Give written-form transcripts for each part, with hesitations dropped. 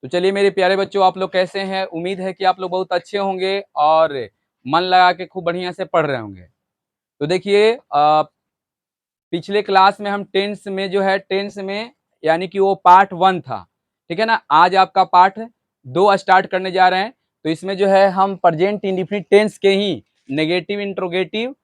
तो चलिए मेरे प्यारे बच्चों, आप लोग कैसे हैं? उम्मीद है कि आप लोग बहुत अच्छे होंगे और मन लगा के खूब बढ़िया से पढ़ रहे होंगे। तो देखिए पिछले क्लास में हम टेंस में जो है टेंस में यानी कि वो पार्ट 1 था, ठीक है ना। आज आपका पार्ट 2 स्टार्ट करने जा रहे हैं। तो इसमें जो है हम प्रेजेंट इंडेफिनिट टेंस के ही negative, interrogative,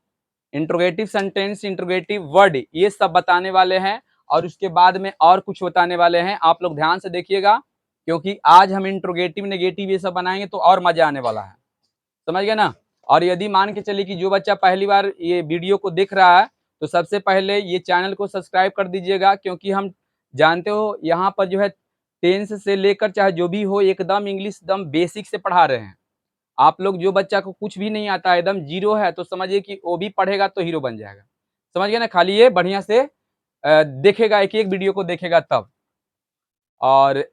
interrogative sentence, interrogative word ये सब बताने वाले हैं और उसके बाद में और कुछ बताने वाले हैं। आप लोग ध्यान से देखिएगा क्योंकि आज हम इंट्रोगेटिव, नेगेटिव ये सब बनाएंगे तो और मजा आने वाला है, समझ गए ना। और यदि मान के चलिए कि जो बच्चा पहली बार ये वीडियो को देख रहा है तो सबसे पहले ये चैनल को सब्सक्राइब कर दीजिएगा, क्योंकि हम जानते हो यहाँ पर जो है टेंस से लेकर चाहे जो भी हो एकदम इंग्लिश एकदम बेसिक से पढ़ा रहे हैं। आप लोग जो बच्चा को कुछ भी नहीं आता है, एकदम जीरो है, तो समझिए कि वो भी पढ़ेगा तो हीरो बन जाएगा, समझ गए ना। खाली ये बढ़िया से देखेगा, एक एक वीडियो को देखेगा तब। और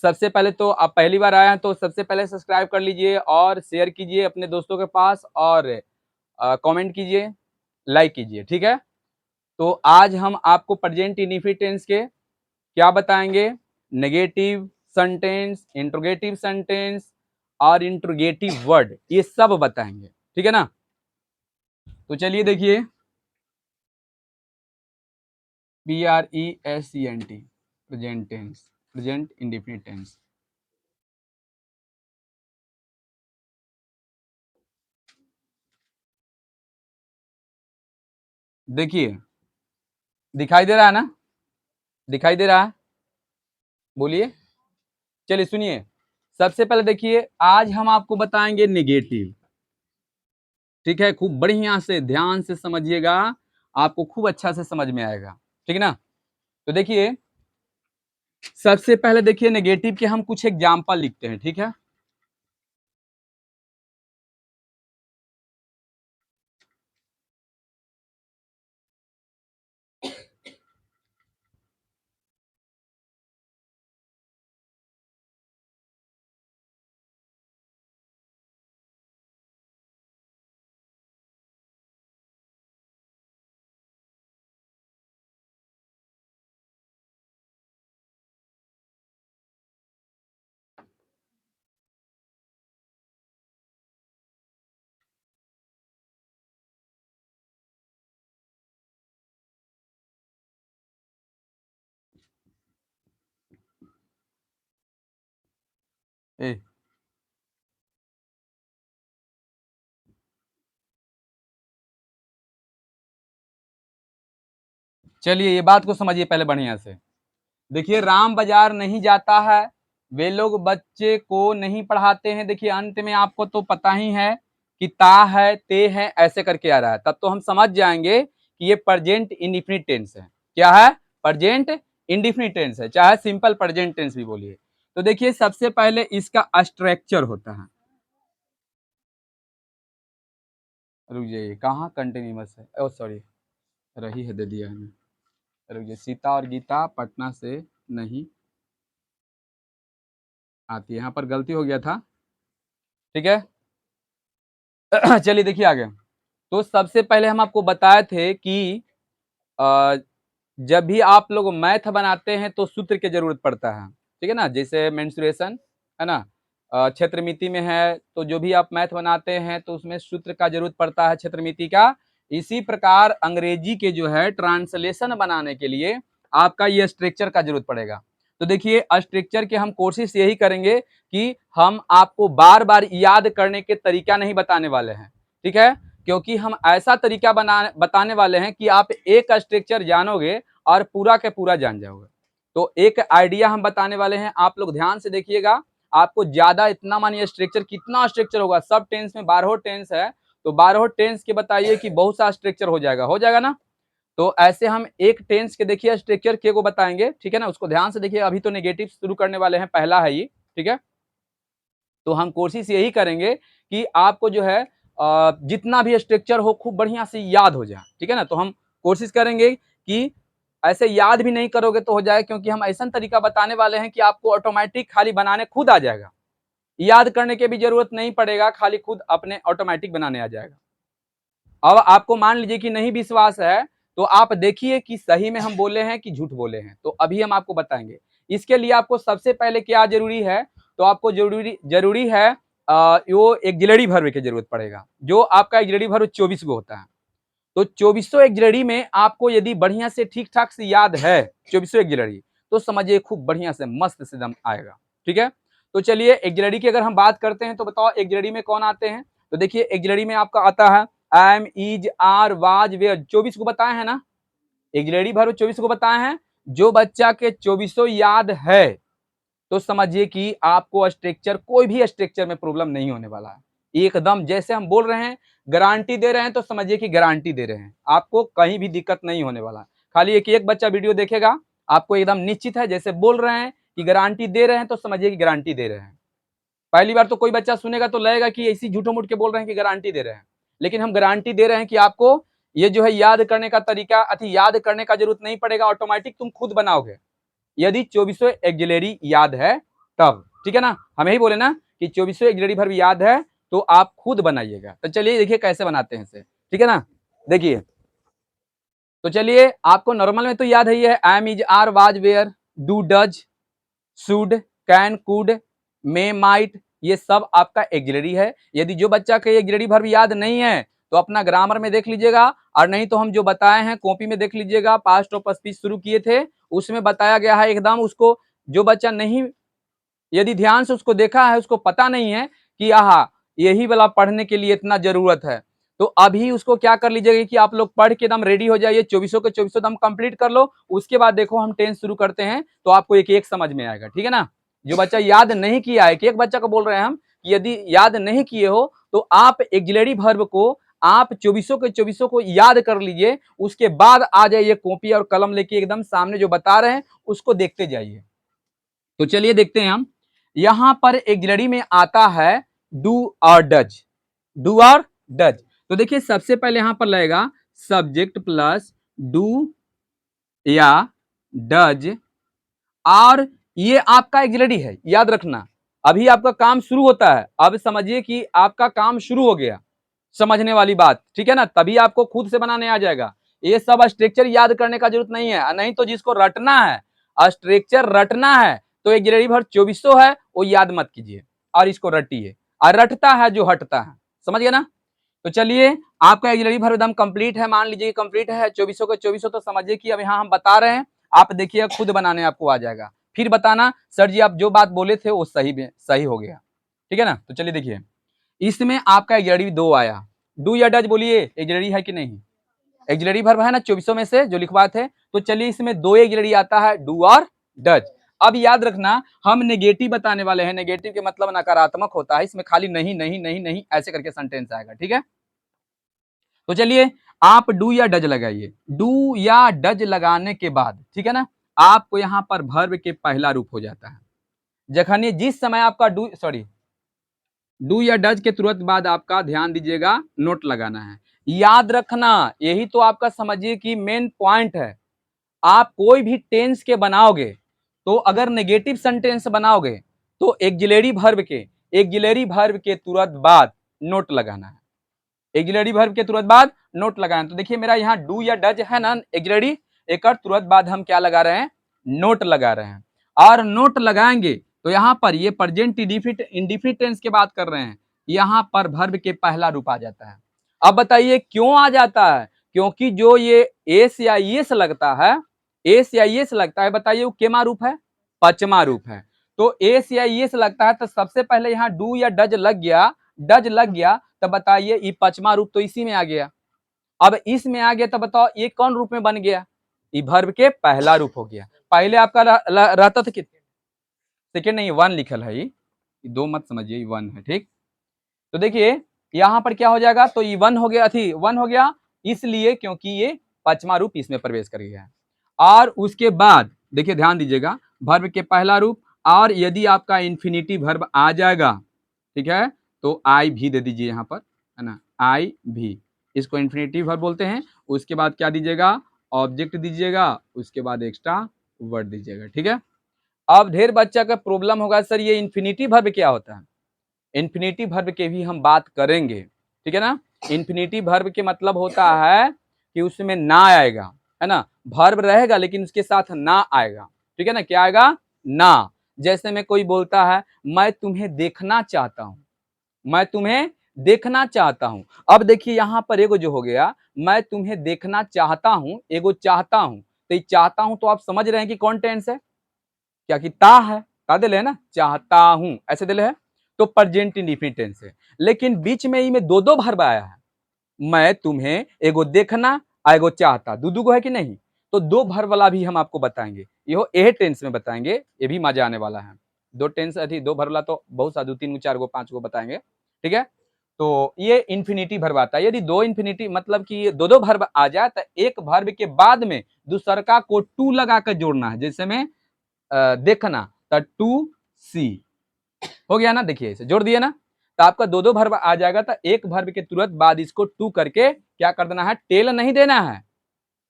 सबसे पहले तो आप पहली बार आए हैं तो सबसे पहले सब्सक्राइब कर लीजिए और शेयर कीजिए अपने दोस्तों के पास और कमेंट कीजिए, लाइक कीजिए, ठीक है। तो आज हम आपको प्रेजेंट इंडेफिनिट टेंस के क्या बताएंगे, नेगेटिव सेंटेंस, इंट्रोगेटिव सेंटेंस और इंट्रोगेटिव वर्ड ये सब बताएंगे, ठीक है ना। तो चलिए देखिए PRESENT present tense, present indefinite tense. देखिए दिखाई दे रहा है ना, दिखाई दे रहा है, बोलिए। चलिए सुनिए, सबसे पहले देखिए आज हम आपको बताएंगे नेगेटिव, ठीक है। खूब बढ़िया से ध्यान से समझिएगा, आपको खूब अच्छा से समझ में आएगा, ठीक है ना। तो देखिए सबसे पहले देखिए नेगेटिव के हम कुछ एग्जाम्पल लिखते हैं, ठीक है। ए चलिए ये बात को समझिए पहले बढ़िया से। देखिए राम बाजार नहीं जाता है, वे लोग बच्चे को नहीं पढ़ाते हैं। देखिए अंत में आपको तो पता ही है कि ता है, ते है, ऐसे करके आ रहा है, तब तो हम समझ जाएंगे कि ये प्रेजेंट इंडेफिनिट टेंस है। क्या है? प्रेजेंट इंडेफिनिट टेंस है, चाहे सिंपल प्रेजेंट टेंस भी बोलिए। तो देखिए सबसे पहले इसका स्ट्रक्चर होता है, रुक जाइए कहाँ कंटिन्यूअस है, ओ सॉरी रही है, दे दिया है, रुक जाइए। सीता और गीता पटना से नहीं आती, यहाँ पर गलती हो गया था, ठीक है। चलिए देखिए आगे। तो सबसे पहले हम आपको बताए थे कि अ, जब भी आप लोग मैथ बनाते हैं तो सूत्र की जरूरत पड़ता है, ठीक है ना। जैसे मेंसुरेशन है ना, क्षेत्रमिति में है, तो जो भी आप मैथ बनाते हैं तो उसमें सूत्र का जरूरत पड़ता है, क्षेत्रमिति का। इसी प्रकार अंग्रेजी के जो है ट्रांसलेशन बनाने के लिए आपका ये स्ट्रक्चर का जरूरत पड़ेगा। तो देखिए स्ट्रक्चर के हम कोशिश यही करेंगे कि हम आपको बार बार याद करने के तरीका नहीं बताने वाले हैं, ठीक है। क्योंकि हम ऐसा तरीका बताने वाले हैं कि आप एक स्ट्रक्चर जानोगे और पूरा के पूरा जान जाओगे। तो एक आइडिया हम बताने वाले हैं, आप लोग ध्यान से देखिएगा। आपको ज्यादा इतना मानिए स्ट्रक्चर, कितना स्ट्रक्चर होगा, सब टेंस में 12 टेंस है, तो 12 टेंस के बताइए कि बहुत सा स्ट्रक्चर हो जाएगा ना। तो ऐसे हम एक टेंस के देखिए स्ट्रक्चर के को बताएंगे, ठीक है ना। उसको ध्यान से देखिए, अभी तो नेगेटिव शुरू करने वाले हैं, पहला है ये, ठीक है। तो हम कोशिश यही करेंगे कि आपको जो है जितना भी स्ट्रक्चर हो खूब बढ़िया से याद हो जाए, ठीक है ना। तो हम कोशिश करेंगे कि ऐसे याद भी नहीं करोगे तो हो जाए, क्योंकि हम ऐसा तरीका बताने वाले हैं कि आपको ऑटोमेटिक खाली बनाने खुद आ जाएगा, याद करने की भी जरूरत नहीं पड़ेगा, खाली खुद अपने ऑटोमेटिक बनाने आ जाएगा। अब आपको मान लीजिए कि नहीं विश्वास है तो आप देखिए कि सही में हम बोले हैं कि झूठ बोले हैं, तो अभी हम आपको बताएंगे। इसके लिए आपको सबसे पहले क्या जरूरी है, तो आपको जरूरी है वो एक्सिलरी वर्ब की जरूरत पड़ेगा, जो आपका एक्सिलरी वर्ब 24 गो होता है। तो 24 एक्सिलरी में आपको यदि बढ़िया से ठीक ठाक से याद है 24 एक्सिलरी, तो समझिए खूब बढ़िया से मस्त से दम आएगा। ठीक है, तो चलिए एक्सिलरी की अगर हम बात करते हैं तो बताओ एक्सिलरी में कौन आते हैं। तो देखिए एक्सिलरी में आपका आता है am, is, are, was, were, 24 को बताए हैं ना, एक्सिलरी वर्ब 24 को बताए हैं। जो बच्चा के 24 याद है तो समझिए कि आपको स्ट्रक्चर, कोई भी स्ट्रक्चर में प्रॉब्लम नहीं होने वाला है। एकदम जैसे हम बोल रहे हैं, गारंटी दे रहे हैं, तो समझिए कि गारंटी दे रहे हैं, आपको कहीं भी दिक्कत नहीं होने वाला। खाली एक बच्चा वीडियो देखेगा, आपको एकदम निश्चित है, जैसे बोल रहे हैं कि गारंटी दे रहे हैं, तो समझिए कि गारंटी दे रहे हैं। पहली बार तो कोई बच्चा सुनेगा तो लगेगा कि ऐसी झूठो मूठ के बोल रहे हैं कि गारंटी दे रहे हैं, लेकिन हम गारंटी दे रहे हैं कि आपको ये जो है याद करने का तरीका, याद करने का जरूरत नहीं पड़ेगा, ऑटोमेटिक तुम खुद बनाओगे यदि 24 एक्सिलरी याद है तब। ठीक है ना, हम यही बोले ना कि 24 एक्सिलरी वर्ब याद है तो आप खुद बनाइएगा। तो चलिए देखिए कैसे बनाते हैं इसे। ठीक है ना, देखिए तो चलिए आपको नॉर्मल में तो याद है, ये am, is, are, was, were, do, does, should, can, could, may, might, ये सब आपका एक्सिलरी है। यदि जो बच्चा का एक्सिलरी वर्ब याद नहीं है तो अपना ग्रामर में देख लीजिएगा, और नहीं तो हम जो बताए हैं कॉपी में देख लीजिएगा, पास्ट ऑफ स्पीच शुरू किए थे उसमें बताया गया है एकदम। उसको जो बच्चा नहीं, यदि ध्यान से उसको देखा है, उसको पता नहीं है कि आहा यही वाला पढ़ने के लिए इतना जरूरत है, तो अभी उसको क्या कर लीजिएगा कि आप लोग पढ़ के एकदम रेडी हो जाइए, 24 के 24 दम कंप्लीट कर लो। उसके बाद देखो हम टेंस शुरू करते हैं तो आपको एक एक समझ में आएगा। ठीक है ना, जो बच्चा याद नहीं किया है, कि एक बच्चा को बोल रहे हैं हम कि यदि याद नहीं किए हो तो आप एक्सिलरी वर्ब को आप 24 के 24 को याद कर लीजिए, उसके बाद आ जाइए कॉपी और कलम लेके एकदम सामने जो बता रहे हैं उसको देखते जाइए। तो चलिए देखते हैं हम, यहां पर एक्सिलरी में आता है डू और डज, डू और डज। तो देखिए सबसे पहले यहां पर लगेगा सब्जेक्ट प्लस डू या डज, और ये आपका एक्सिलरी है, याद रखना। अभी आपका काम शुरू होता है, अब समझिए कि आपका काम शुरू हो गया, समझने वाली बात। ठीक है ना, तभी आपको खुद से बनाने आ जाएगा। ये सब स्ट्रक्चर याद करने का जरूरत नहीं है, नहीं तो जिसको रटना है, स्ट्रक्चर रटना है, तो एक्सिलरी वर्ब 24 है वो याद मत कीजिए और इसको रटिए, और रटता है जो हटता है। समझ गए ना। तो चलिए आपका एक्सिलरी वर्ब एकदम कंप्लीट है, मान लीजिए कंप्लीट है 24 के 24, तो समझिए कि अब यहाँ हम बता रहे हैं, आप देखिए खुद बनाने आपको आ जाएगा, फिर बताना सर जी आप जो बात बोले थे वो सही हो गया। ठीक है ना, तो चलिए देखिए इसमें आपका एक्सिलरी 2 आया, डू या डज बोलिए एक्सिलरी है कि नहीं, एक्सिलरी वर्ब है ना 24 में से जो लिखवाए थे। तो चलिए इसमें 2 एक्सिलरी आता है, डू और डज। अब याद रखना हम नेगेटिव बताने वाले हैं, नेगेटिव के मतलब नकारात्मक होता है, इसमें खाली नहीं नहीं नहीं नहीं ऐसे करके सेंटेंस आएगा। ठीक है, तो चलिए आप डू या डज लगाइए, डू या डज लगाने के बाद ठीक है ना, आपको यहाँ पर वर्ब के पहला रूप हो जाता है। जखनी जिस समय आपका डू या डज के तुरंत बाद आपका ध्यान दीजिएगा नोट लगाना है, याद रखना, यही तो आपका समझिए कि मेन पॉइंट है। आप कोई भी टेंस के बनाओगे तो अगर नेगेटिव सेंटेंस बनाओगे तो एक्सिलरी वर्ब के तुरंत बाद नोट लगाना है, एक्सिलरी वर्ब के तुरंत बाद नोट लगाना। तो देखिए मेरा यहाँ डू या डज है ना एक्सिलरी, एक तुरंत बाद हम क्या लगा रहे हैं, नोट लगा रहे हैं। और नोट लगाएंगे तो यहाँ पर ये प्रेजेंट इंडिफिनिट टेंस की बात कर रहे हैं, यहाँ पर वर्ब के पहला रूप आ जाता है। अब बताइए क्यों आ जाता है, क्योंकि जो ये एस या येस लगता है, एस या येस लगता है, बताइए वो केमा रूप है, पचमा रूप है। तो एस या येस लगता है तो सबसे पहले यहाँ डू या डज लग गया, तो बताइए ये पचमा रूप तो इसी में आ गया। अब इसमें आ गया तो बताओ ये कौन रूप में बन गया, ये वर्ब के पहला रूप हो गया। पहले आपका रहता था कितने, सेकेंड नहीं 1 लिखल है, ये 2 मत समझिए, 1 है। ठीक, तो देखिए यहाँ पर क्या हो जाएगा, तो ये 1 हो गया, 1 हो गया इसलिए क्योंकि ये पचमा रूप इसमें प्रवेश कर गया है। और उसके बाद देखिए ध्यान दीजिएगा वर्ब के पहला रूप, और यदि आपका इन्फिनिटिव वर्ब आ जाएगा, ठीक है, तो आई भी दे दीजिए यहाँ पर, है ना, आई भी, इसको इन्फिनिटिव वर्ब बोलते हैं। उसके बाद क्या दीजिएगा, ऑब्जेक्ट दीजिएगा, उसके बाद एक्स्ट्रा वर्ड दीजिएगा। ठीक है, अब ढेर बच्चा का प्रॉब्लम होगा सर ये इन्फिनिटिव वर्ब क्या होता है, इन्फिनिटिव वर्ब के भी हम बात करेंगे। ठीक है ना, इन्फिनिटिव वर्ब के मतलब होता है कि उसमें ना आएगा, है ना, वर्ब रहेगा लेकिन उसके साथ ना आएगा। ठीक है ना, क्या आएगा, ना। जैसे में कोई बोलता है मैं तुम्हें देखना चाहता हूं, मैं तुम्हें देखना चाहता हूं। अब देखिए यहां पर एगो जो हो गया, मैं तुम्हें देखना चाहता हूं, एगो चाहता हूं। तो ये चाहता हूं तो आप समझ रहे हैं कि कौन टेंस है, क्या कि ता है, ता दिले है ना, चाहता हूं ऐसे दिले है, तो प्रेजेंट इंडेफिनिट टेंस है। लेकिन बीच में ही में दो दो वर्ब आया है, मैं तुम्हें एगो देखना और एगो चाहता, दू गो है कि नहीं, तो दो वर्ब वाला भी हम आपको बताएंगे, ये ए टेंस में बताएंगे, ये भी मजा आने वाला है। दो टेंस अथी दो वर्ब वाला तो बहुत सा, 2 3 4 गो 5 गो बताएंगे, ठीक है। तो ये इन्फिनिटी वर्ब आता है, यदि दो इन्फिनिटी मतलब कि ये दो दो वर्ब आ जाए तो एक वर्ब के बाद में दूसरका को टू लगा कर जोड़ना है, जैसे में देखना तो टू सी हो गया ना, देखिए इसे जोड़ दिए ना, तो आपका दो दो वर्ब आ जाएगा। तो एक वर्ब के तुरंत बाद इसको टू करके क्या कर देना है, टेल नहीं देना है,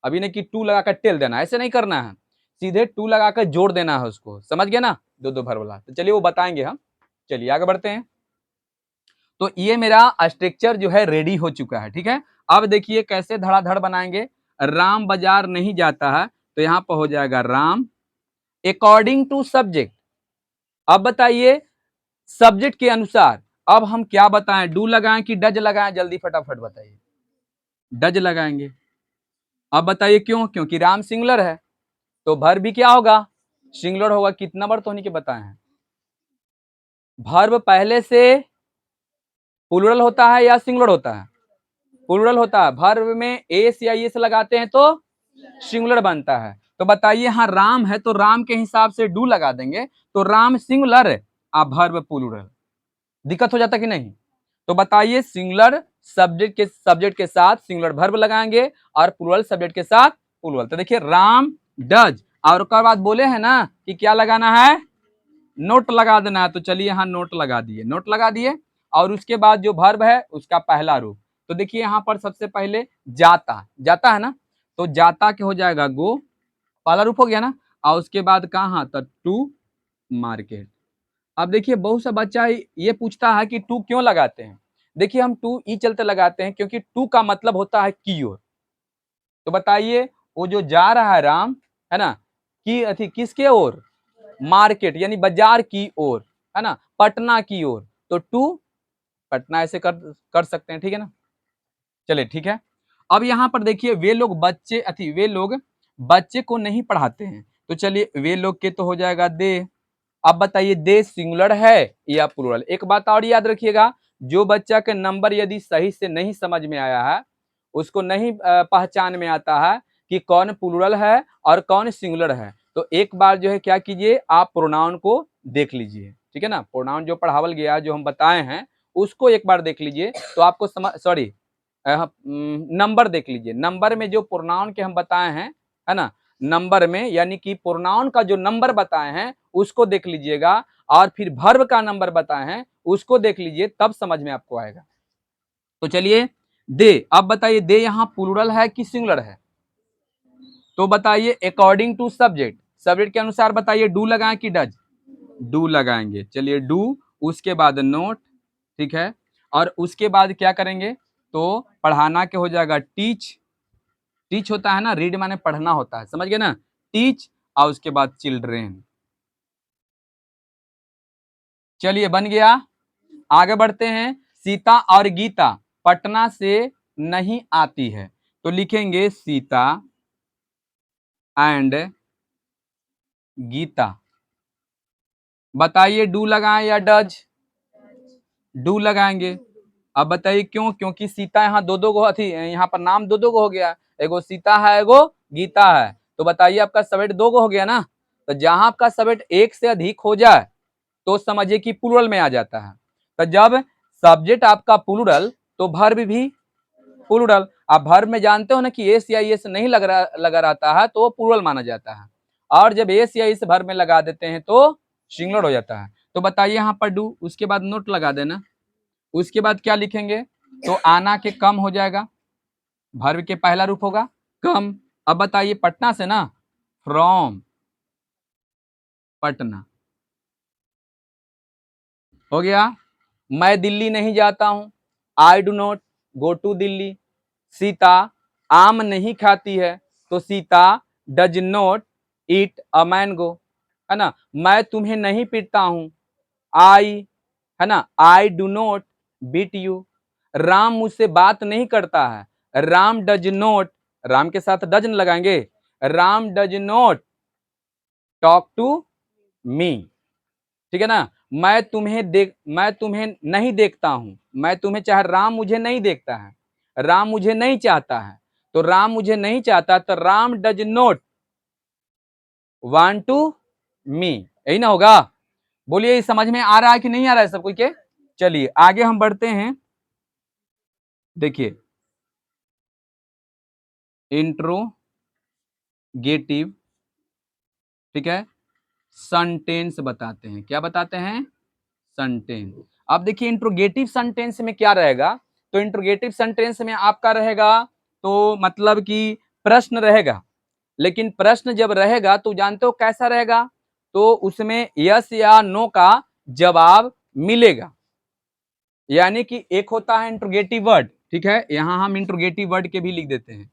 अभी नहीं कि टू लगाकर टेल देना, ऐसे नहीं करना है, सीधे टू लगाकर जोड़ देना है उसको, समझ गया ना, दो दो वर्ब वाला। तो चलिए वो बताएंगे हम, चलिए आगे बढ़ते हैं। तो ये मेरा स्ट्रक्चर जो है रेडी हो चुका है, ठीक है। अब देखिए कैसे धड़ाधड़ बनाएंगे। राम बाजार नहीं जाता है, तो यहां पर हो जाएगा राम अकॉर्डिंग टू सब्जेक्ट। अब बताइए सब्जेक्ट के अनुसार, अब हम क्या बताएं, डू लगाएं कि डज लगाएं, जल्दी फटाफट बताइए। डज लगाएंगे। अब बताइए क्यों, क्योंकि राम सिंगुलर है, तो वर्ब भी क्या होगा, सिंगुलर होगा। कितना बार तो नहीं के बताए हैं, वर्ब पहले से प्लूरल होता है या सिंगुलर होता है, प्लूरल होता है। वर्ब में एस या एस लगाते हैं तो सिंगुलर बनता है। तो बताइए हाँ राम है तो राम के हिसाब से डू लगा देंगे, तो राम सिंगुलर अब वर्ब प्लूरल, दिक्कत हो जाता कि नहीं। तो बताइए सिंगुलर सब्जेक्ट के साथ सिंगुलर वर्ब लगाएंगे और प्लूरल सब्जेक्ट के साथ प्लूरल। तो देखिए राम डज, और उसके बाद बोले हैं ना कि क्या लगाना है, नोट लगा देना है। तो चलिए यहाँ नोट लगा दिए, नोट लगा दिए, और उसके बाद जो वर्ब है उसका पहला रूप। तो देखिए यहाँ पर सबसे पहले जाता, जाता है ना, तो जाता के हो जाएगा गो, पहला रूप हो गया ना, और उसके बाद कहाँ, तो टू मार्केट। अब देखिए बहुत सा बच्चा ये पूछता है कि टू क्यों लगाते हैं। देखिए हम टू ई चलते लगाते हैं क्योंकि टू का मतलब होता है की ओर। तो बताइए वो जो जा रहा है राम, है ना, की अथी किसके ओर, मार्केट यानी बाजार की ओर, है ना, पटना की ओर। तो टू पटना ऐसे कर सकते हैं, ठीक है ना। चलिए ठीक है। अब यहाँ पर देखिए वे लोग बच्चे अथी वे लोग बच्चे को नहीं पढ़ाते हैं, तो चलिए वे लोग के तो हो जाएगा दे। अब बताइए दे सिंगुलर है या प्लूरल। एक बात और याद रखिएगा, जो बच्चा के नंबर यदि सही से नहीं समझ में आया है, उसको नहीं पहचान में आता है कि कौन प्लूरल है और कौन सिंगुलर है, तो एक बार जो है क्या कीजिए, आप प्रोनाउन को देख लीजिए, ठीक है ना। प्रोनाउन जो पढ़ावल गया जो हम बताए हैं उसको एक बार देख लीजिए, तो आपको समझ, सॉरी नंबर देख लीजिए, नंबर में जो प्रोनाउन के हम बताए हैं, है ना, नंबर में यानी कि प्रोनाउन का जो नंबर बताए हैं उसको देख लीजिएगा, और फिर वर्ब का नंबर बताए हैं उसको देख लीजिए, तब समझ में आपको आएगा। तो चलिए दे, अब बताइए दे यहाँ प्लूरल है कि सिंगुलर है, तो बताइए अकॉर्डिंग टू सब्जेक्ट, सब्जेक्ट के अनुसार बताइए डू लगाएं कि डज, डू लगाएंगे। चलिए डू, उसके बाद नोट, ठीक है, और उसके बाद क्या करेंगे, तो पढ़ाना के हो जाएगा टीच, टीच होता है ना, रीड माने पढ़ना होता है, समझ गए ना, टीच, और उसके बाद चिल्ड्रेन। चलिए बन गया। आगे बढ़ते हैं। सीता और गीता पटना से नहीं आती है, तो लिखेंगे सीता एंड गीता। बताइए डू लगाएं या डज, डू लगाएंगे। अब बताइए क्यों, क्योंकि सीता यहाँ दो दो गो थी, यहाँ पर नाम दो दो गो हो गया, एगो सीता है एगो गीता है, तो बताइए आपका सब्जेक्ट दो गो हो गया ना। तो जहां आपका सब्जेक्ट एक से अधिक हो जाए तो समझिए कि प्लूरल में आ जाता है। तो जब सब्जेक्ट आपका प्लूरल तो वर्ब भी प्लूरल। आप वर्ब में जानते हो ना कि एस या एस नहीं लगा रहता है तो प्लूरल माना जाता है, और जब एस या एस वर्ब में लगा देते हैं तो सिंगुलर हो जाता है। तो बताइए यहाँ पर डू, उसके बाद नोट लगा देना, उसके बाद क्या लिखेंगे, तो आना के कम हो जाएगा, वर्ब के पहला रूप होगा कम। अब बताइए पटना से ना, फ्रॉम पटना हो गया। मैं दिल्ली नहीं जाता हूं, I do not go to Delhi. Sita आम नहीं खाती है, तो Sita does not eat a mango. है ना। मैं तुम्हें नहीं पीटता हूं, आई, है ना, I do not beat you. Ram मुझसे बात नहीं करता है, राम डज नॉट, राम के साथ डज लगाएंगे, Ram does not talk to me. ठीक है ना। मैं तुम्हें नहीं देखता हूं, मैं तुम्हें चाहे, राम मुझे नहीं देखता है, राम मुझे नहीं चाहता है, तो राम मुझे नहीं चाहता तो Ram does not want to me, यही ना होगा। बोलिए ये समझ में आ रहा है कि नहीं आ रहा है सब कोई के। चलिए आगे हम बढ़ते हैं। देखिए इंट्रोगेटिव, ठीक है, सेंटेंस बताते हैं। क्या बताते हैं? सेंटेंस। अब देखिए इंट्रोगेटिव सेंटेंस में क्या रहेगा, तो इंट्रोगेटिव सेंटेंस में आपका रहेगा तो मतलब कि प्रश्न रहेगा, लेकिन प्रश्न जब रहेगा तो जानते हो कैसा रहेगा, तो उसमें यस या नो का जवाब मिलेगा। यानी कि एक होता है इंट्रोगेटिव वर्ड, ठीक है, यहां हम इंट्रोगेटिव वर्ड के भी लिख देते हैं,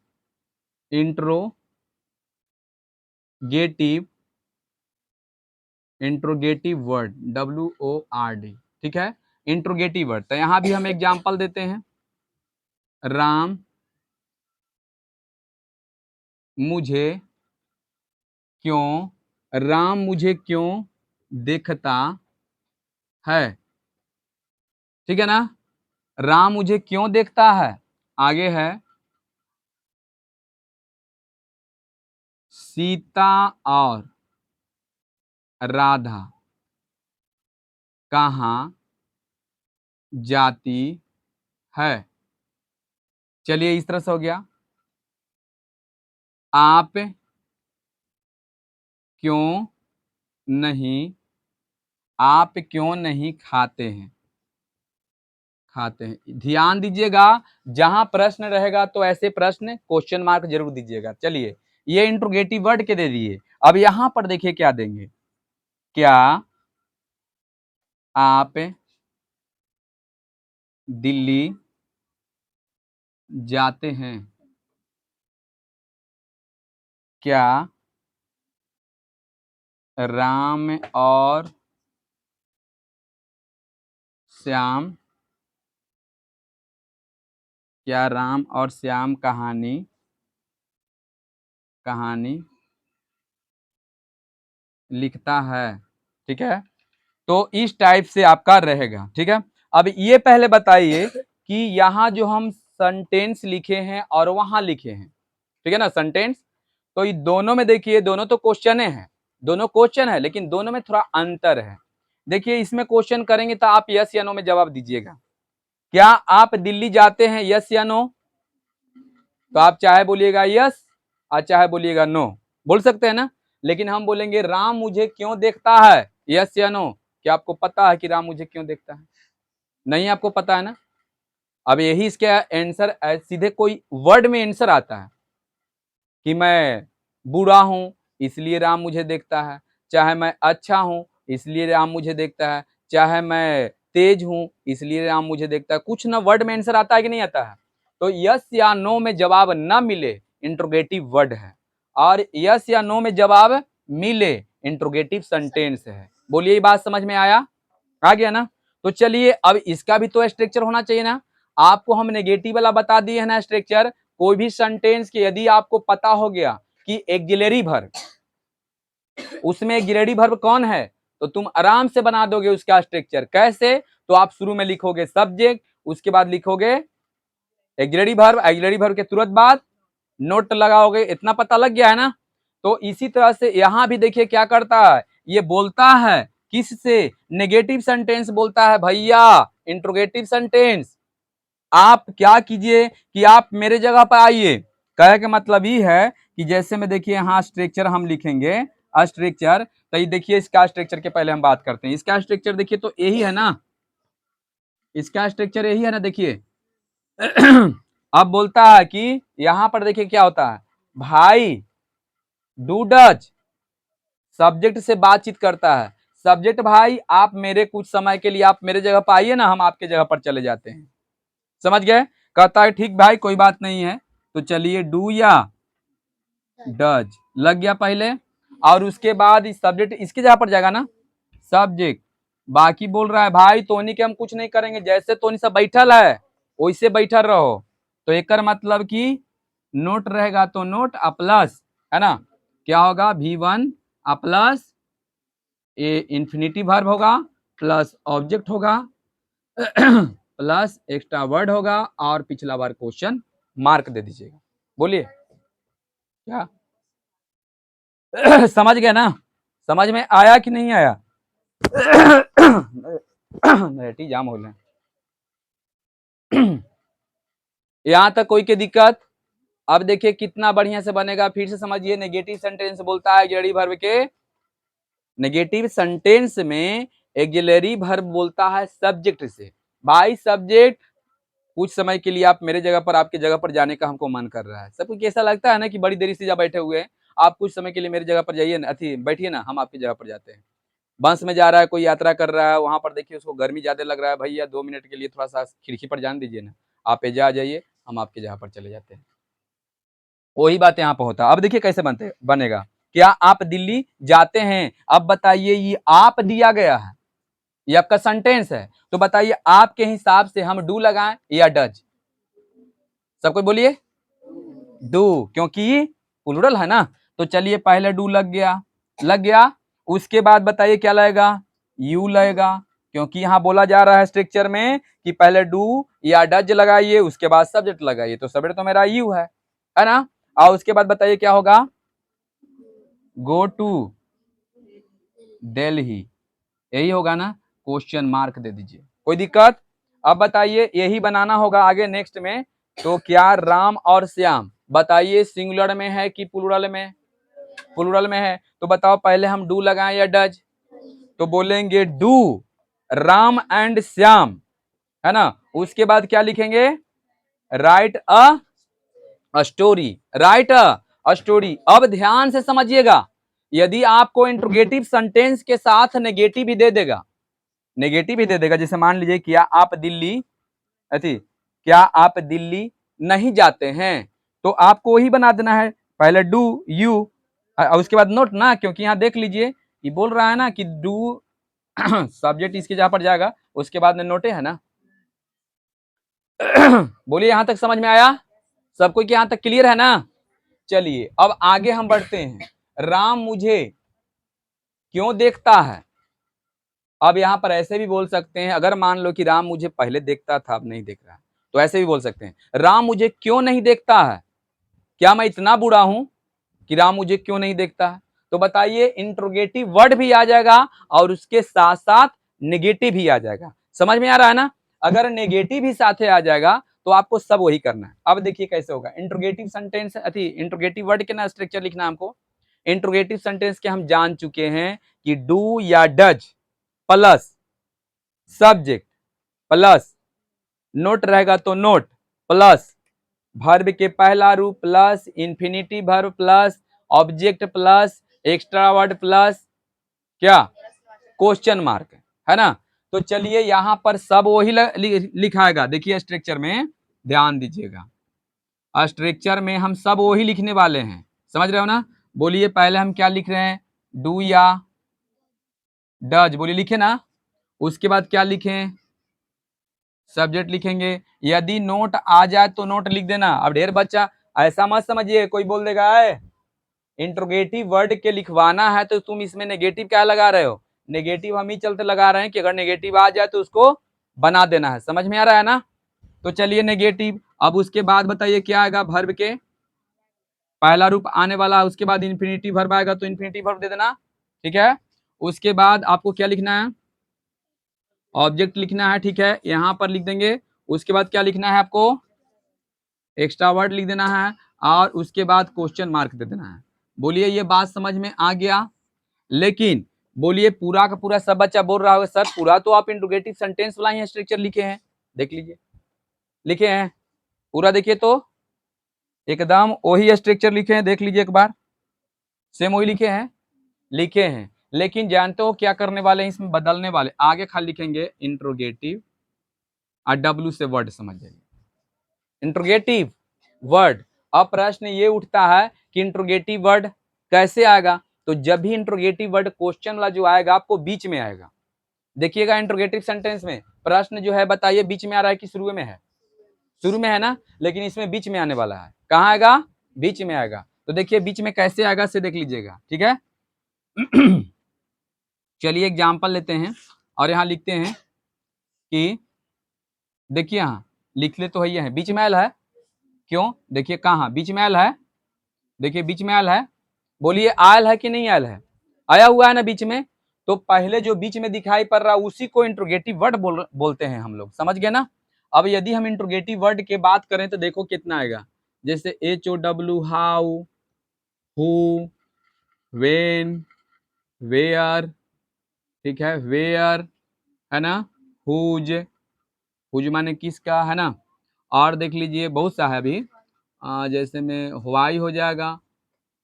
इंट्रोगेटिव वर्ड, WORD, ठीक है, इंट्रोगेटिव वर्ड। तो यहां भी हम एग्जांपल देते हैं, राम मुझे क्यों, राम मुझे क्यों देखता है, ठीक है ना, राम मुझे क्यों देखता है। आगे है सीता और राधा कहाँ जाती है। चलिए इस तरह से हो गया। आप क्यों नहीं, आप क्यों नहीं खाते हैं, खाते हैं। ध्यान दीजिएगा जहां प्रश्न रहेगा तो ऐसे प्रश्न क्वेश्चन मार्क जरूर दीजिएगा। चलिए ये इंट्रोगेटिव वर्ड के दे दिए। अब यहां पर देखिए क्या देंगे, क्या आप दिल्ली जाते हैं, क्या राम और श्याम, क्या राम और श्याम कहानी कहानी लिखता है, ठीक है। तो इस टाइप से आपका रहेगा, ठीक है। अब ये पहले बताइए कि यहाँ जो हम सेंटेंस लिखे हैं और वहां लिखे हैं, ठीक है ना, सेंटेंस, तो ये दोनों में देखिए दोनों तो क्वेश्चन है, दोनों क्वेश्चन है, लेकिन दोनों में थोड़ा अंतर है। देखिए इसमें क्वेश्चन करेंगे तो आप यस या नो में जवाब दीजिएगा। क्या आप दिल्ली जाते हैं, यस या नो, तो आप चाहे बोलिएगा यस और चाहे बोलिएगा नो, बोल सकते हैं ना। लेकिन हम बोलेंगे राम मुझे क्यों देखता है, यस या नो। क्या आपको पता है कि राम मुझे क्यों देखता है? नहीं आपको पता है ना। अब यही इसका आंसर, सीधे कोई वर्ड में आंसर आता है कि मैं बुरा हूं इसलिए राम मुझे देखता है, चाहे मैं अच्छा हूं इसलिए राम मुझे देखता है, चाहे मैं तेज हूं इसलिए राम मुझे देखता है। कुछ ना वर्ड में आंसर आता है कि नहीं आता है। तो यस या नो में जवाब ना मिले इंट्रोगेटिव वर्ड है, और यस या नो में जवाब मिले इंट्रोगेटिव सेंटेंस है। बोलिए ये बात समझ में आया, आ गया ना। तो चलिए अब इसका भी तो स्ट्रक्चर होना चाहिए ना। आपको हम नेगेटिव वाला बता दिए है ना स्ट्रक्चर। कोई भी सेंटेंस के यदि आपको पता हो गया कि एक्सिलरी वर्ब, उसमें एक्सिलरी वर्ब कौन है, तो तुम आराम से बना दोगे उसका स्ट्रक्चर। कैसे? तो आप शुरू में लिखोगे सब्जेक्ट, उसके बाद लिखोगे एक्सिलरी वर्ब, एक्सिलरी वर्ब के तुरंत बाद नोट लगाओगे। इतना पता लग गया है ना। तो इसी तरह से यहां भी देखिए क्या करता है, ये बोलता है किससे, नेगेटिव सेंटेंस बोलता है भैया, इंट्रोगेटिव सेंटेंस। आप क्या कीजिए कि आप मेरे जगह पर आइए। कहे का मतलब ये है कि जैसे में देखिए यहाँ स्ट्रक्चर हम लिखेंगे, स्ट्रक्चर, तो ये देखिए इसका स्ट्रक्चर के पहले हम बात करते हैं। इसका स्ट्रक्चर देखिए तो यही है ना, इसका स्ट्रक्चर यही है ना। देखिए अब बोलता है कि यहां पर देखिए क्या होता है, भाई डू डच, सब्जेक्ट से बातचीत करता है। सब्जेक्ट भाई आप मेरे कुछ समय के लिए आप मेरे जगह पर आइए ना, हम आपके जगह पर चले जाते हैं। समझ गए? कहता है ठीक भाई कोई बात नहीं है। तो चलिए डू या डज लग गया पहले। और उसके बाद सब्जेक्ट इसके जगह पर जाएगा ना, सब्जेक्ट। बाकी बोल रहा है भाई तोनी के हम कुछ नहीं करेंगे, जैसे तोनी सब बैठल है वैसे बैठल रहो। तो एक मतलब कि नोट रहेगा तो नोट प्लस, है ना, क्या होगा V1 प्लस ये इंफिनिटी वर्ब होगा प्लस ऑब्जेक्ट होगा प्लस एक्स्ट्रा वर्ड होगा और पिछला बार क्वेश्चन मार्क दे दीजिएगा। बोलिए क्या समझ गया ना, समझ में आया कि नहीं आया? मेरे जाम हो गए। यहां तक कोई की दिक्कत? अब देखिए कितना बढ़िया से बनेगा, फिर से समझिए। नेगेटिव सेंटेंस बोलता है ऑक्सिलरी वर्ब के, नेगेटिव सेंटेंस में ऑक्सिलरी वर्ब बोलता है सब्जेक्ट से। भाई सब्जेक्ट कुछ समय के लिए आप मेरे जगह पर, आपकी जगह पर जाने का हमको मन कर रहा है, सबको कैसा लगता है ना कि बड़ी देरी से जब बैठे हुए हैं, आप कुछ समय के लिए मेरी जगह पर जाइए ना, अथी बैठिए ना, हम आपकी जगह पर जाते हैं। बस में जा रहा है, कोई यात्रा कर रहा है, वहां पर देखिए उसको गर्मी ज्यादा लग रहा है, भैया 2 मिनट के लिए थोड़ा सा खिड़की पर जान दीजिए ना, आप एजा आ जाइए, हम आपकी जगह पर चले जाते हैं। वही बात यहाँ पर होता है। अब देखिए कैसे बनेगा। क्या आप दिल्ली जाते हैं? अब बताइए ये आप दिया गया है, ये आपका सेंटेंस है, तो बताइए आपके हिसाब से हम डू लगाएं या डज? सब कोई बोलिए डू, क्योंकि प्लूरल है ना। तो चलिए पहले डू लग गया, लग गया। उसके बाद बताइए क्या लगेगा? यू लगेगा, क्योंकि यहां बोला जा रहा है स्ट्रक्चर में कि पहले डू या डज लगाइए, उसके बाद सब्जेक्ट लगाइए, तो सब्जेक्ट तो मेरा यू है ना। और उसके बाद बताइए क्या होगा? गो टू दिल्ली, यही होगा ना। क्वेश्चन मार्क दे दीजिए, कोई दिक्कत? अब बताइए यही बनाना होगा आगे नेक्स्ट में। तो क्या राम और श्याम बताइए सिंगुलर में है कि प्लूरल में? प्लूरल में है, तो बताओ पहले हम डू लगाएं या डज? तो बोलेंगे डू राम एंड श्याम, है ना। उसके बाद क्या लिखेंगे? Right a story, right a story. अब ध्यान से समझिएगा, यदि आपको इंट्रोगेटिव सेंटेंस के साथ नेगेटिव भी दे देगा, नेगेटिव ही दे देगा, जैसे मान लीजिए क्या आप दिल्ली, अथी क्या आप दिल्ली नहीं जाते हैं, तो आपको वही बना देना है, पहले डू यू और उसके बाद नोट ना, क्योंकि यहाँ देख लीजिए ये बोल रहा है ना कि डू सब्जेक्ट इसके जहां पर जाएगा, उसके बाद में नोटे है ना। बोलिए यहां तक समझ में आया सबको? कि यहां तक क्लियर है ना? चलिए अब आगे हम बढ़ते हैं। राम मुझे क्यों देखता है? अब यहां पर ऐसे भी बोल सकते हैं, अगर मान लो कि राम मुझे पहले देखता था अब नहीं देख रहा, तो ऐसे भी बोल सकते हैं राम मुझे क्यों नहीं देखता है? क्या मैं इतना बुरा हूं कि राम मुझे क्यों नहीं देखता है? तो बताइए इंट्रोगेटिव वर्ड भी आ जाएगा और उसके साथ साथ नेगेटिव भी आ जाएगा। समझ में आ रहा है ना? अगर नेगेटिव भी साथे आ जाएगा तो आपको सब वही करना है। अब देखिए कैसे होगा। इंट्रोगेटिव सेंटेंस, अथी इंट्रोगेटिव वर्ड के ना स्ट्रक्चर लिखना है हमको। इंट्रोगेटिव सेंटेंस के हम जान चुके हैं कि डू या does plus subject plus note रहेगा तो नोट प्लस वर्ब के पहला रूप plus infinity verb plus object plus extra word plus क्या क्वेश्चन मार्क, है ना। तो चलिए यहां पर सब वही लिखाएगा। देखिए स्ट्रक्चर में ध्यान दीजिएगा, स्ट्रक्चर में हम सब वही लिखने वाले हैं, समझ रहे हो ना। बोलिए पहले हम क्या लिख रहे हैं? डू या डज, बोलिए लिखे ना। उसके बाद क्या लिखें? सब्जेक्ट लिखेंगे। यदि नोट आ जाए तो नोट लिख देना। अब ढेर बच्चा ऐसा मत समझिए कोई बोल देगा है इंट्रोगेटिव वर्ड के लिखवाना है तो तुम इसमें नेगेटिव क्या लगा रहे हो? नेगेटिव हम ही चलते लगा रहे हैं कि अगर नेगेटिव आ जाए तो उसको बना देना है। समझ में आ रहा है ना? तो चलिए नेगेटिव। अब उसके बाद बताइए क्या आएगा? वर्ब के पहला रूप आने वाला है, उसके बाद इन्फिनिटी वर्ब आएगा तो इन्फिनिटी वर्ब दे देना, ठीक है। उसके बाद आपको क्या लिखना है? ऑब्जेक्ट लिखना है, ठीक है, यहां पर लिख देंगे। उसके बाद क्या लिखना है आपको? एक्स्ट्रा वर्ड लिख देना है और उसके बाद क्वेश्चन मार्क दे देना है। बोलिए ये बात समझ में आ गया? लेकिन बोलिए पूरा का पूरा सब बच्चा बोल रहा होगा सर पूरा तो आप इंट्रोगेटिव सेंटेंस वाला ही स्ट्रक्चर लिखे हैं। देख लीजिए लिखे हैं पूरा, देखिए तो एकदम वही स्ट्रक्चर लिखे हैं, देख लीजिए एक बार, सेम वही लिखे हैं, लिखे हैं। लेकिन जानते हो क्या करने वाले हैं इसमें? बदलने वाले। आगे खाली लिखेंगे इंट्रोगेटिव और डब्ल्यू से वर्ड समझ जाइए, इंट्रोगेटिव वर्ड। अब प्रश्न ये उठता है कि इंट्रोगेटिव वर्ड कैसे आएगा? तो जब भी इंट्रोगेटिव वर्ड क्वेश्चन वाला जो आएगा आपको बीच में आएगा। देखिएगा इंट्रोगेटिव सेंटेंस में प्रश्न जो है बताइए बीच में आ रहा है कि शुरू में है? शुरू में है ना, लेकिन इसमें बीच में आने वाला है। कहाँ आएगा? बीच में आएगा। तो देखिए बीच में कैसे आएगा से देख लीजिएगा, ठीक है। चलिए एग्जाम्पल लेते हैं और यहाँ लिखते हैं कि देखिए यहाँ लिख ले तो है बीच में आयल है। क्यों? देखिए कहाँ बीच में आयल है, देखिए बीच में आयल है, बोलिए आयल है कि नहीं आयल है? आया हुआ है ना बीच में। तो पहले जो बीच में दिखाई पड़ रहा है उसी को इंट्रोगेटिव वर्ड बोलते हैं हम लोग, समझ गए ना। अब यदि हम इंट्रोगेटिव वर्ड के बात करें तो देखो कितना आएगा, जैसे HOW, how, who, when, where, ठीक है, वेयर है ना, हुज, हुज माने किसका है ना। और देख लीजिए बहुत सा है अभी, जैसे में व्हाई हो जाएगा।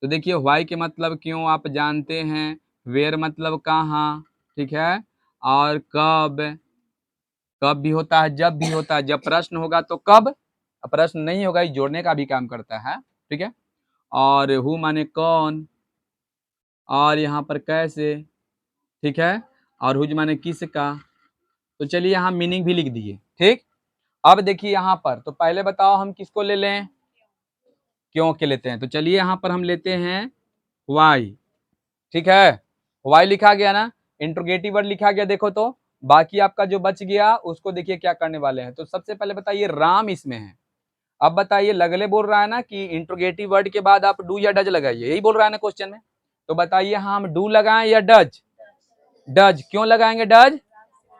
तो देखिए व्हाई के मतलब क्यों आप जानते हैं, वेयर मतलब कहाँ, ठीक है, और कब, कब भी होता है, जब भी होता है। जब प्रश्न होगा तो कब, प्रश्न नहीं होगा ये जोड़ने का भी काम करता है, ठीक है। और हु माने कौन, और यहाँ पर कैसे, ठीक है, और हुज माने किसका। तो चलिए यहाँ मीनिंग भी लिख दिए, ठीक। अब देखिए यहाँ पर, तो पहले बताओ हम किसको ले लें, क्यों के लेते हैं। तो चलिए यहाँ पर हम लेते हैं वाई, ठीक है, वाई लिखा गया ना, इंट्रोगेटिव वर्ड लिखा गया। देखो तो बाकी आपका जो बच गया उसको देखिए क्या करने वाले हैं। तो सबसे पहले बताइए राम इसमें है। अब बताइए लगले बोल रहा है ना कि इंट्रोगेटिव वर्ड के बाद आप डू या डज लगाइए, यही बोल रहा है ना क्वेश्चन में। तो बताइए हम डू लगाएं या डज? डज। क्यों लगाएंगे डज?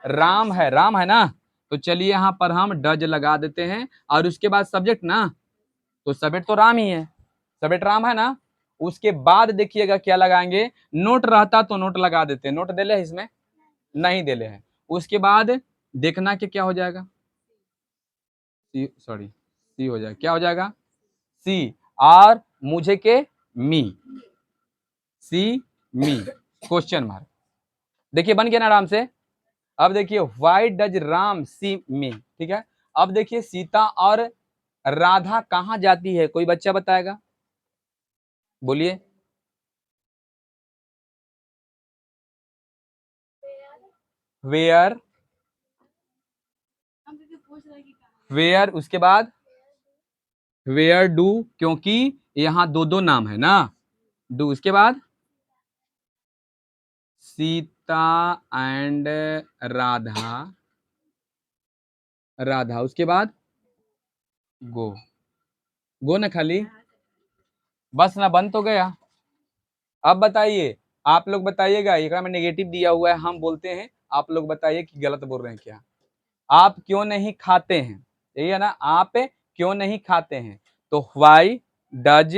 राम है, राम है ना। तो चलिए यहाँ पर हम डज लगा देते हैं। और उसके बाद सब्जेक्ट ना, तो सब्जेक्ट तो राम ही है, सब्जेक्ट राम है ना। उसके बाद देखिएगा क्या लगाएंगे, नोट रहता तो नोट लगा देते, नोट देले है इसमें, नहीं देले है। उसके बाद देखना कि क्या हो जाएगा, सॉरी सी हो जाएगा, क्या हो जाएगा, सी, और मुझे के मी, सी मी क्वेश्चन मार्क। देखिए बन गया ना आराम से। अब देखिए व्हाई डज राम सी मी, ठीक है। अब देखिए सीता और राधा कहाँ जाती है, कोई बच्चा बताएगा, बोलिए। वेयर, वेयर, उसके बाद वेयर डू, क्योंकि यहाँ दो दो नाम है ना, डू। उसके बाद सीता एंड राधा, राधा। उसके बाद गो, गो ना खाली, बस ना, बन तो गया। अब बताइए, आप लोग बताइएगा, एक में नेगेटिव दिया हुआ है, हम बोलते हैं, आप लोग बताइए कि गलत बोल रहे हैं क्या। आप क्यों नहीं खाते हैं, यही है ना, आप क्यों नहीं खाते हैं। तो why does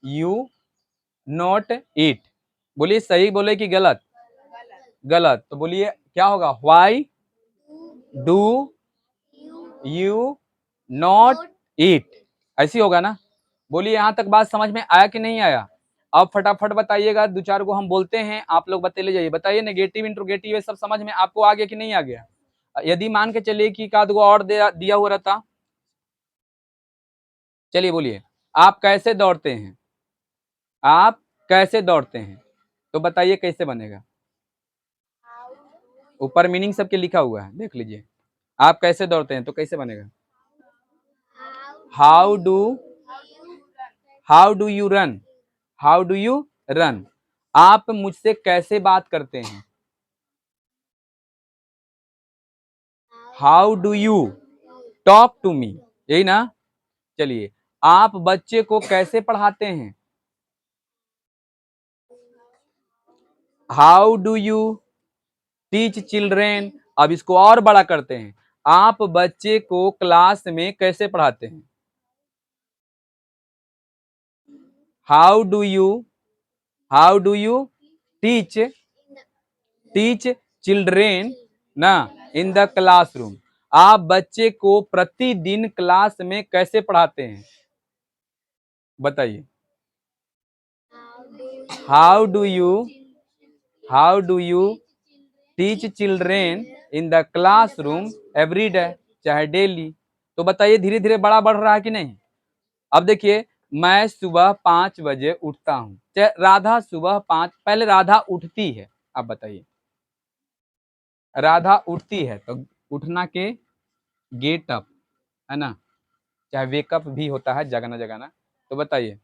you not eat, बोलिए सही बोले कि गलत? गलत। तो बोलिए क्या होगा, why do you not eat, ऐसी होगा ना। बोलिए यहाँ तक बात समझ में आया कि नहीं आया? अब फटाफट बताइएगा, दो चार को हम बोलते हैं, आप लोग बता ले जाइए। बताइए नेगेटिव इंट्रोगेटिव ये सब समझ में आपको आ गया कि नहीं आ गया? यदि मान के चलिए कि एक आध गो और दिया हुआ रहता, चलिए बोलिए, आप कैसे दौड़ते हैं, आप कैसे दौड़ते हैं, तो बताइए कैसे बनेगा। ऊपर मीनिंग सबके लिखा हुआ है, देख लीजिए। आप कैसे दौड़ते हैं तो कैसे बनेगा, how do, how do you run, how do you run. आप मुझसे कैसे बात करते हैं, how do you talk to me, यही ना। चलिए, आप बच्चे को कैसे पढ़ाते हैं, how do you teach children. अब इसको और बड़ा करते हैं, आप बच्चे को क्लास में कैसे पढ़ाते हैं, how do you, how do you teach, teach children ना इन द क्लासरूम। आप बच्चे को प्रतिदिन क्लास में कैसे पढ़ाते हैं, बताइए। How do you, how do you teach children in the classroom every day, चाहे डेली। तो बताइए धीरे धीरे बड़ा बढ़ रहा है कि नहीं। अब देखिए मैं सुबह 5 बजे उठता हूँ। राधा सुबह 5, पहले राधा उठती है, आप बताइए। राधा उठती है तो उठना के गेट अप, है ना, चाहे वेकअप भी होता है, जगाना जगाना। तो बताइए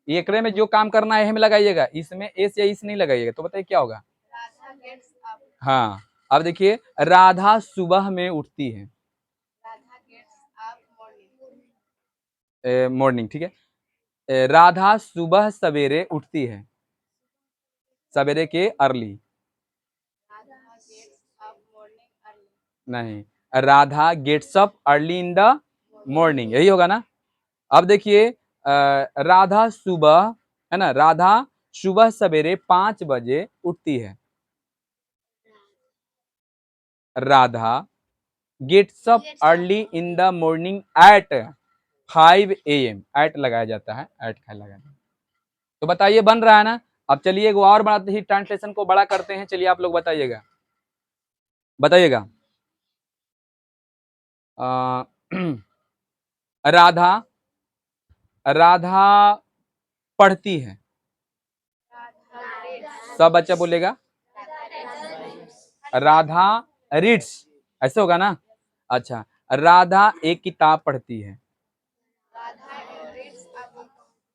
एकरे में जो काम करना है में लगाइएगा, इसमें एस या इस नहीं लगाइएगा। तो बताइए क्या होगा। हाँ, अब देखिए राधा सुबह में उठती है, मॉर्निंग, ठीक है। राधा सुबह सवेरे उठती है, सवेरे के अर्ली, नहीं, Radha gets up early in the morning, यही होगा ना। अब देखिए राधा सुबह, है ना, राधा सुबह सवेरे 5 बजे उठती है। Radha gets up early in the morning at 5 AM, at लगाया जाता है, एट का लगाया। तो बताइए बन रहा है ना। अब चलिए एक और बढ़ाते ही ट्रांसलेशन को बड़ा करते हैं। चलिए आप लोग बताइएगा, बताइएगा। राधा, राधा पढ़ती है, सब बच्चा बोलेगा राधा रीड्स, ऐसे होगा ना। अच्छा, राधा एक किताब पढ़ती है,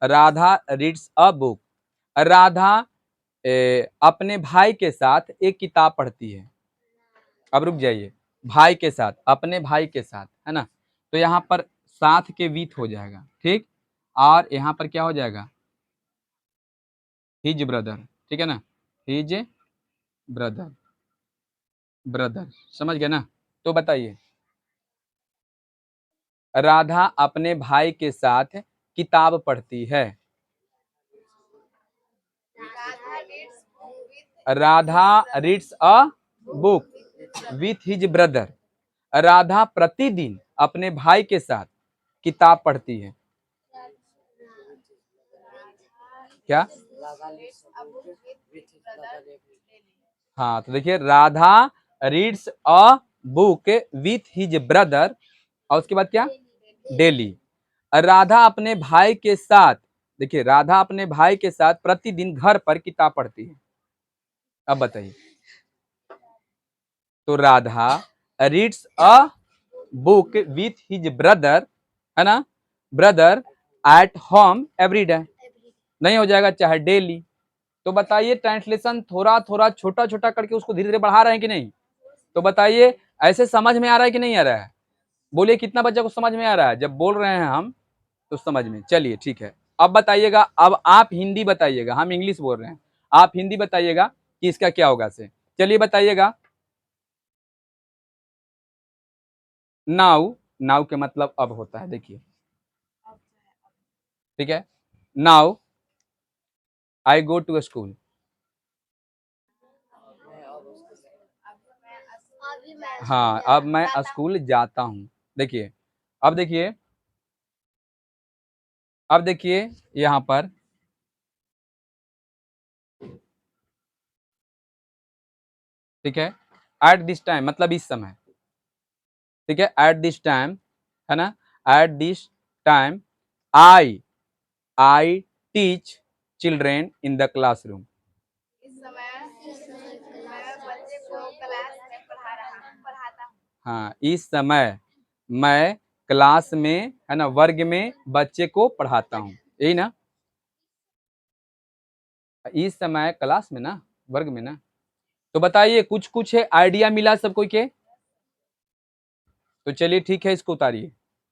Radha reads a book. Radha अपने भाई के साथ एक किताब पढ़ती है। अब रुक जाइए, भाई के साथ, अपने भाई के साथ, है ना। तो यहाँ पर साथ के विथ हो जाएगा, ठीक, और यहाँ पर क्या हो जाएगा, हिज ब्रदर, ठीक है ना, हिज ब्रदर, ब्रदर, समझ गए ना। तो बताइए राधा अपने भाई के साथ किताब पढ़ती है, Radha reads a book with his brother. Radha प्रतिदिन अपने भाई के साथ किताब पढ़ती है, क्या। हाँ, तो देखिए Radha reads a book with his brother, और उसके बाद क्या, डेली। राधा अपने भाई के साथ, देखिए राधा अपने भाई के साथ प्रतिदिन घर पर किताब पढ़ती है। अब बताइए, तो Radha reads a book with his brother, है ना, brother at home every day, नहीं हो जाएगा चाहे डेली। तो बताइए ट्रांसलेशन थोड़ा थोड़ा छोटा छोटा करके उसको धीरे धीरे बढ़ा रहे हैं कि नहीं। तो बताइए ऐसे समझ में आ रहा है कि नहीं आ रहा है। बोलिए कितना बच्चा को समझ में आ रहा है, जब बोल रहे हैं हम तो समझ में। चलिए ठीक है, अब बताइएगा, अब आप हिंदी बताइएगा, हम इंग्लिश बोल रहे हैं, आप हिंदी बताइएगा कि इसका क्या होगा से। चलिए बताइएगा। नाउ, नाउ के मतलब अब होता है, देखिए, ठीक है। Now I go to school, हाँ, अब मैं स्कूल जाता हूँ। देखिए, अब देखिए, अब देखिए यहाँ पर, ठीक है, एट दिस टाइम मतलब इस समय, ठीक है, एट दिस टाइम, है ना, at this time I teach children in the classroom. हाँ, इस समय मैं क्लास में, है ना, वर्ग में बच्चे को पढ़ाता हूँ, यही ना। इस समय क्लास में ना, वर्ग में ना। तो बताइए कुछ कुछ है आइडिया मिला सब कोई के। तो चलिए ठीक है, इसको उतारिए।